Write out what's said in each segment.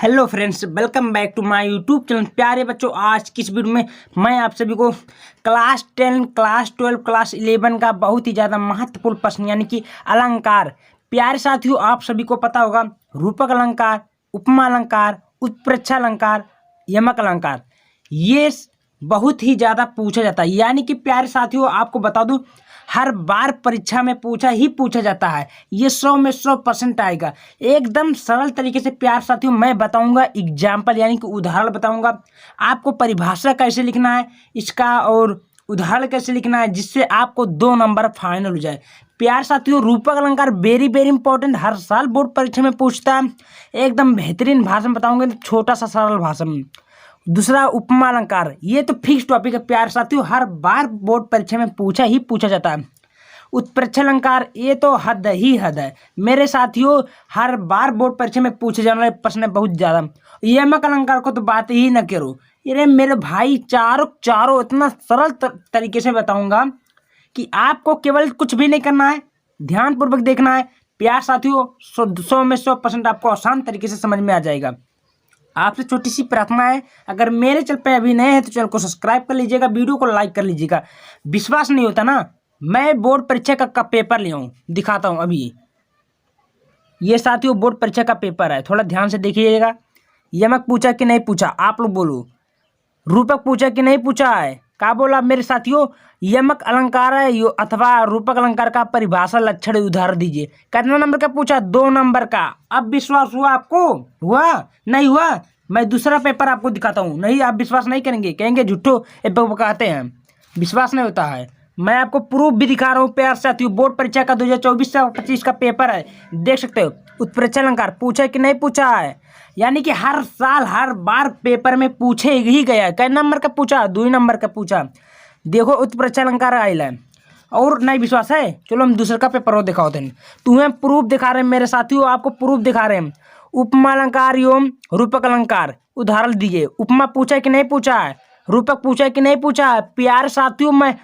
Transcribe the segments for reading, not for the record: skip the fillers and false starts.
Hello friends, welcome back to my YouTube channel. प्यारे बच्चों, आज की इस वीडियो में मैं आप सभी को क्लास 10, क्लास 12, क्लास 11 का बहुत ही ज़्यादा महत्वपूर्ण प्रश्न यानी कि अलंकार। प्यारे साथियों, आप सभी को पता होगा रूपक अलंकार, उपमा अलंकार, उत्प्रेक्षा अलंकार, यमक अलंकार, ये बहुत ही ज़्यादा पूछा जाता है। यानी कि प्यारे साथियों, आपको बता दूं, हर बार परीक्षा में पूछा जाता है। ये 100 में 100% आएगा। एकदम सरल तरीके से प्यार साथियों मैं बताऊंगा, एग्जाम्पल यानी कि उदाहरण बताऊंगा। आपको परिभाषा कैसे लिखना है इसका और उदाहरण कैसे लिखना है, जिससे आपको 2 नंबर फाइनल हो जाए। प्यार साथियों, रूपक अलंकार वेरी वेरी इंपॉर्टेंट, हर साल बोर्ड परीक्षा में पूछता है। एकदम बेहतरीन भाषण बताऊंगा, छोटा सा सरल भाषण। दूसरा उपमा अलंकार, ये तो फिक्स टॉपिक है प्यार साथियों, हर बार बोर्ड परीक्षा में पूछा जाता है। उत्प्रेक्षा अलंकार, ये तो हद ही हद है मेरे साथियों, हर बार बोर्ड परीक्षा में पूछे जाने वाले प्रश्न है बहुत ज़्यादा। यमक अलंकार को तो बात ही न करो। ये मेरे भाई चारों इतना सरल तरीके से बताऊंगा कि आपको केवल कुछ भी नहीं करना है, ध्यानपूर्वक देखना है। प्यार साथियों, 100 में 100% आपको आसान तरीके से समझ में आ जाएगा। आपसे छोटी सी प्रार्थना है, अगर मेरे चैनल पे अभी नए हैं तो चैनल को सब्सक्राइब कर लीजिएगा, वीडियो को लाइक कर लीजिएगा। विश्वास नहीं होता ना, मैं बोर्ड परीक्षा का पेपर ले आऊँ, दिखाता हूँ अभी। ये साथियों बोर्ड परीक्षा का पेपर है, थोड़ा ध्यान से देखिएगा। यमक पूछा कि नहीं पूछा, आप लोग बोलो। रूपक पूछा कि नहीं पूछा है, क्या बोला मेरे साथियों? यमक अलंकार है अथवा रूपक अलंकार का परिभाषा लक्षण उदाहरण दीजिए। कितना नंबर का पूछा? 2 नंबर का। अब विश्वास हुआ आपको? हुआ? नहीं हुआ? मैं दूसरा पेपर आपको दिखाता हूँ। नहीं, आप विश्वास नहीं करेंगे, कहेंगे झूठो कहते हैं, विश्वास नहीं होता है। मैं आपको प्रूफ भी दिखा रहा हूँ प्यार साथियों। बोर्ड परीक्षा का 2024 से 25 का पेपर है, देख सकते हो। उत्प्रेक्षा अलंकार पूछा कि नहीं पूछा है, यानी कि हर साल हर बार पेपर में पूछे ही गया है। कै नंबर का पूछा? 2 नंबर का पूछा। देखो उत्प्रेक्षा अलंकार आइला है। और नहीं विश्वास है, चलो हम दूसरे का पेपर और दिखाओ दें। तुम्हें प्रूफ दिखा रहे हैं मेरे साथियों, आपको प्रूफ दिखा रहे हैं। उपमा अलंकार एवं रूपक अलंकार, उदाहरण दीजिए। उपमा पूछा कि नहीं पूछा है, रूपक पूछा कि नहीं पूछा है। प्यार साथियों, मैं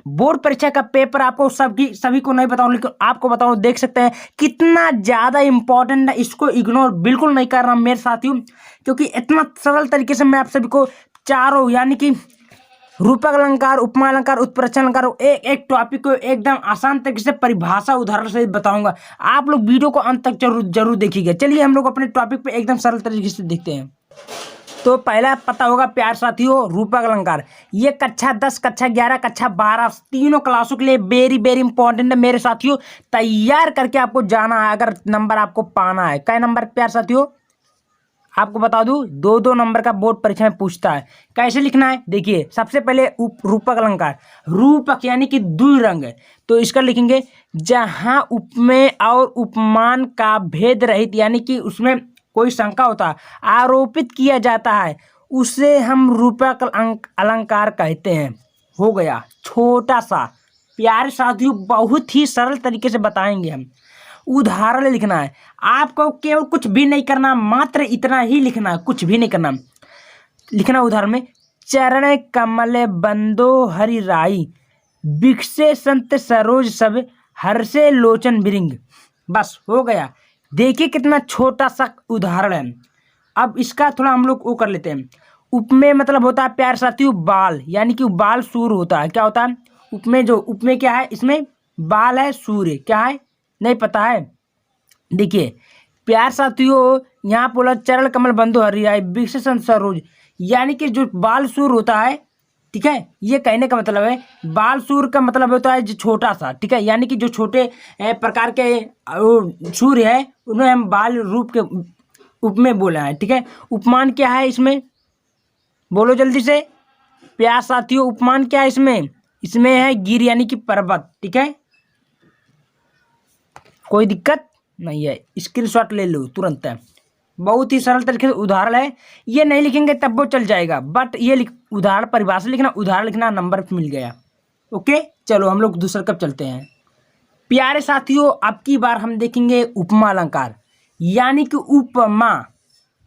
बोर्ड परीक्षा का पेपर आपको सभी को नहीं बताऊं, लेकिन आपको बताऊं, देख सकते हैं कितना ज़्यादा इंपॉर्टेंट है। इसको इग्नोर बिल्कुल नहीं कर रहा मेरे साथियों, क्योंकि इतना सरल तरीके से मैं आप सभी को चारों यानी कि रूपक अलंकार, उपमा अलंकार, उत्प्रेक्षा अलंकार, एक एक टॉपिक को एकदम आसान तरीके से परिभाषा उदाहरण से बताऊंगा। आप लोग वीडियो को अंत तक जरूर देखिएगा। चलिए हम लोग अपने टॉपिक पे एकदम सरल तरीके से देखते हैं। तो पहला पता होगा प्यार साथियों, रूपक अलंकार। ये कक्षा 10, कक्षा 11, कक्षा 12 तीनों क्लासों के लिए वेरी वेरी इंपॉर्टेंट है मेरे साथियों। तैयार करके आपको जाना है अगर नंबर आपको पाना है। कै नंबर प्यार साथियों आपको बता दूं, 2-2 नंबर का बोर्ड परीक्षा में पूछता है। कैसे लिखना है देखिए। सबसे पहले रूपक अलंकार, रूपक यानी कि 2 रंग है, तो इसका लिखेंगे जहां उपमेय और उपमान का भेद रहित यानी कि उसमें कोई शंका होता है, आरोपित किया जाता है, उसे हम रूपक अलंकार कहते हैं। हो गया छोटा सा। प्यारे साथियों, बहुत ही सरल तरीके से बताएंगे हम। उदाहरण लिखना है आपको, केवल कुछ भी नहीं करना, मात्र इतना ही लिखना है, कुछ भी नहीं करना। लिखना उदाहरण में, चरण कमल बंदो हरि राई, बिकसे संत सरोज सब, हर्षे लोचन बिरिंग। बस हो गया। देखिए कितना छोटा सा उदाहरण है। अब इसका थोड़ा हम लोग वो कर लेते हैं। उपमेय मतलब होता है प्यार साथियों बाल, यानी कि बाल सूर्य होता है। क्या होता है उपमेय? जो उपमेय क्या है, इसमें बाल है, सूर्य क्या है नहीं पता है। देखिए प्यार साथियों, यहाँ बोला चरण कमल बंधु हरियाई विकसन सरोज, यानी कि जो बाल सूर्य होता है, ठीक है, ये कहने का मतलब है बाल सूर्य का मतलब होता है जो छोटा सा, ठीक है, यानी कि जो छोटे प्रकार के सूर्य है उन्हें हम बाल रूप के उप में बोला है, ठीक है। उपमान क्या है इसमें, बोलो जल्दी से प्यार साथियों, उपमान क्या है इसमें? इसमें है गिर यानी कि पर्वत, ठीक है, कोई दिक्कत नहीं है, स्क्रीनशॉट ले लो तुरंत है। बहुत ही सरल तरीके से उदाहरण है, ये नहीं लिखेंगे तब वो चल जाएगा, बट ये उदाहरण परिभाषा लिखना, उदाहरण लिखना, नंबर मिल गया। ओके, चलो हम लोग दूसरा कब चलते हैं। प्यारे साथियों, अब की बार हम देखेंगे उपमा अलंकार, यानी कि उपमा,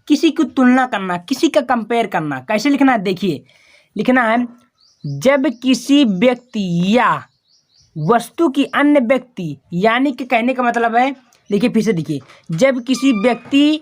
किसी की तुलना करना, किसी का कंपेयर करना। कैसे लिखना है देखिए। लिखना है जब किसी व्यक्ति या वस्तु की अन्य व्यक्ति, यानी कि कहने का मतलब है, देखिए फिर से देखिए, जब किसी व्यक्ति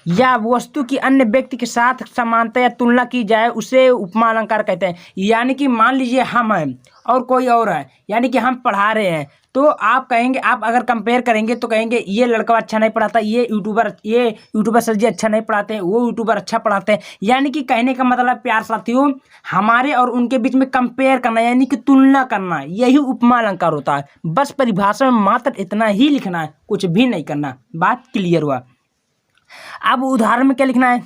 या वस्तु की अन्य व्यक्ति के साथ समानता या तुलना की जाए उसे उपमा अलंकार कहते हैं। यानी कि मान लीजिए हम हैं और कोई और है, यानी कि हम पढ़ा रहे हैं, तो आप कहेंगे, आप अगर कंपेयर करेंगे तो कहेंगे ये लड़का अच्छा नहीं पढ़ाता, ये यूट्यूबर सर जी अच्छा नहीं पढ़ाते हैं, वो यूट्यूबर अच्छा पढ़ाते हैं। यानी कि कहने का मतलब प्यार साथियों, हमारे और उनके बीच में कंपेयर करना यानी कि तुलना करना, यही उपमा अलंकार होता है। बस परिभाषा में मात्र इतना ही लिखना है, कुछ भी नहीं करना। बात क्लियर हुआ। अब उदाहरण में क्या लिखना है?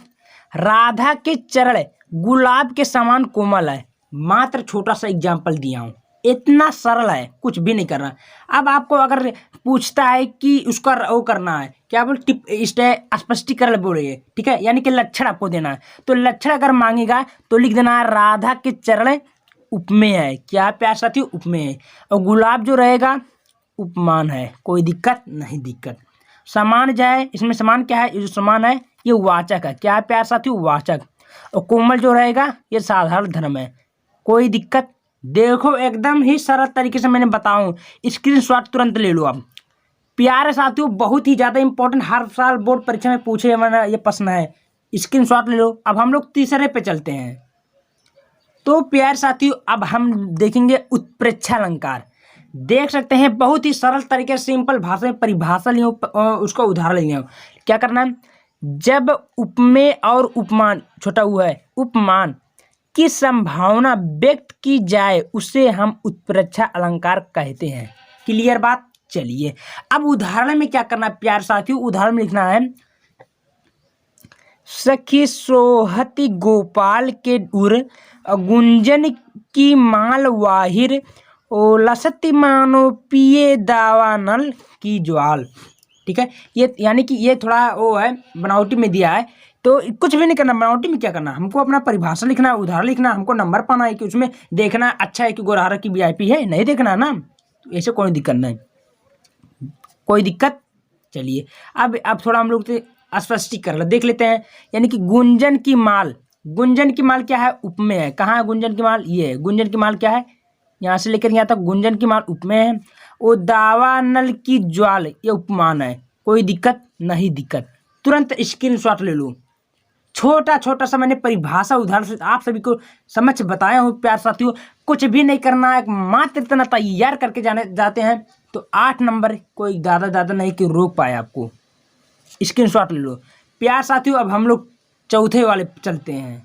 राधा के चरण गुलाब के समान कोमल है। मात्र छोटा सा एग्जाम्पल दिया हूँ, इतना सरल है, कुछ भी नहीं करना। अब आपको अगर पूछता है कि उसका वो करना है, क्या बोल टिप स्पष्टीकरण बोलिए, ठीक है, यानी कि लक्षण आपको देना है, तो लक्षण अगर मांगेगा तो लिख देना है राधा के चरण उपमेय है। क्या प्यार साथी? उपमेय है। और गुलाब जो रहेगा उपमान है, कोई दिक्कत नहीं दिक्कत। समान जाए, इसमें समान क्या है? ये जो समान है ये वाचक है। क्या प्यार साथियों? वाचक। और कोमल जो रहेगा ये साधारण धर्म है, कोई दिक्कत। देखो एकदम ही सरल तरीके से मैंने बताऊं, स्क्रीनशॉट तुरंत ले लो आप। प्यारे साथियों बहुत ही ज़्यादा इंपॉर्टेंट, हर साल बोर्ड परीक्षा में पूछे हमारा ये प्रश्न है, स्क्रीनशॉट ले लो। अब हम लोग तीसरे पे चलते हैं। तो प्यारे साथियों अब हम देखेंगे उत्प्रेक्षा अलंकार। देख सकते हैं बहुत ही सरल तरीके से सिंपल भाषा में परिभाषा लियो, उसका उदाहरण लिया। क्या करना है? जब उपमेय और उपमान, छोटा हुआ है, उपमान की संभावना व्यक्त की जाए उसे हम उत्प्रेक्षा अलंकार कहते हैं। क्लियर बात? चलिए अब उदाहरण में क्या करना है प्यार साथियों? उदाहरण में लिखना है सखी सोहती गोपाल के उर गुंजन की माल वाहिर ओ लसती मानो पिए दावानल की ज्वाल। ठीक है, ये यानी कि ये थोड़ा वो है, बनावटी में दिया है, तो कुछ भी नहीं करना। बनावटी में क्या करना, हमको अपना परिभाषा लिखना है, उदाहरण लिखना, हमको नंबर पाना है कि उसमें देखना अच्छा है कि गोरहारा की वीआईपी है, नहीं देखना ना, तो ऐसे कोई दिक्कत नहीं, कोई दिक्कत। चलिए अब थोड़ा हम लोग स्पष्टीकरण देख लेते हैं। यानी कि गुंजन की माल, गुंजन की माल क्या है? उपमेय है। कहाँ है गुंजन की माल? ये है। गुंजन की माल क्या है? यहाँ से लेकर यहाँ तक गुंजन की माल उपमेय है। वो दावानल की ज्वाल ये उपमान है, कोई दिक्कत नहीं दिक्कत। तुरंत स्क्रीनशॉट ले लो। छोटा छोटा सा मैंने परिभाषा उदाहरण से आप सभी को समझ बताया हूँ प्यार साथियों, कुछ भी नहीं करना है, मात्र इतना तैयार करके जाते हैं तो 8 नंबर, कोई ज़्यादा नहीं कि रोक पाए आपको। स्क्रीनशॉट ले लो प्यार साथियों। अब हम लोग चौथे वाले चलते हैं।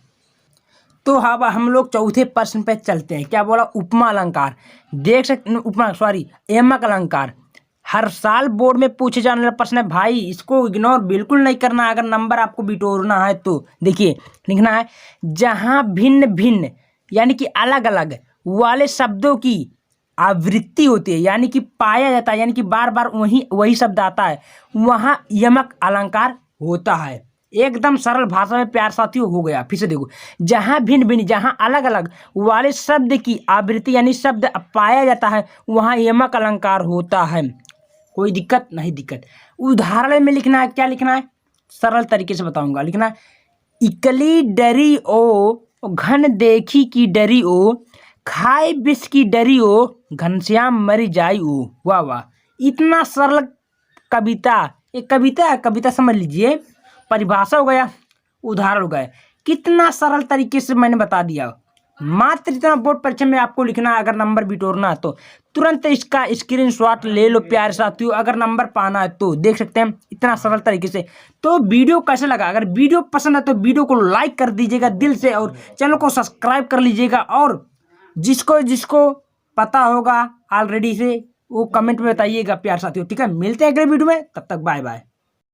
तो अब हम लोग चौथे प्रश्न पे चलते हैं। क्या बोला? उपमा अलंकार। देख सकते, उपमा सॉरी एमक अलंकार हर साल बोर्ड में पूछे जाने वाला प्रश्न है भाई, इसको इग्नोर बिल्कुल नहीं करना है। अगर नंबर आपको बिटोरना है तो देखिए लिखना है जहाँ भिन्न भिन्न यानी कि अलग अलग वाले शब्दों की आवृत्ति होती है, यानी कि पाया जाता है, यानी कि बार बार वही शब्द आता है, वहाँ यमक अलंकार होता है। एकदम सरल भाषा में प्यार साथियों हो गया। फिर से देखो, जहाँ भिन्न भिन्न, जहाँ अलग अलग वाले शब्द की आवृत्ति यानी शब्द पाया जाता है, वहाँ यमक अलंकार होता है, कोई दिक्कत नहीं दिक्कत। उदाहरण में लिखना है, क्या लिखना है? सरल तरीके से बताऊंगा। लिखना है इकली डरी ओ घन देखी की डरी ओ खाए विष की डरी ओ घनश्याम मरी जाई ओ। वाह वाह, इतना सरल कविता, एक कविता समझ लीजिए, परिभाषा हो गया, उदाहरण हो गया, कितना सरल तरीके से मैंने बता दिया। मात्र इतना बोर्ड परीक्षा में आपको लिखना है। अगर नंबर बिटोरना है तो तुरंत इसका स्क्रीनशॉट ले लो प्यारे साथियों। अगर नंबर पाना है तो देख सकते हैं इतना सरल तरीके से। तो वीडियो कैसे लगा? अगर वीडियो पसंद है तो वीडियो को लाइक कर दीजिएगा दिल से, और चैनल को सब्सक्राइब कर लीजिएगा। और जिसको पता होगा ऑलरेडी से वो कमेंट में बताइएगा प्यारे साथियों। ठीक है, मिलते हैं अगले वीडियो में, तब तक बाय बाय।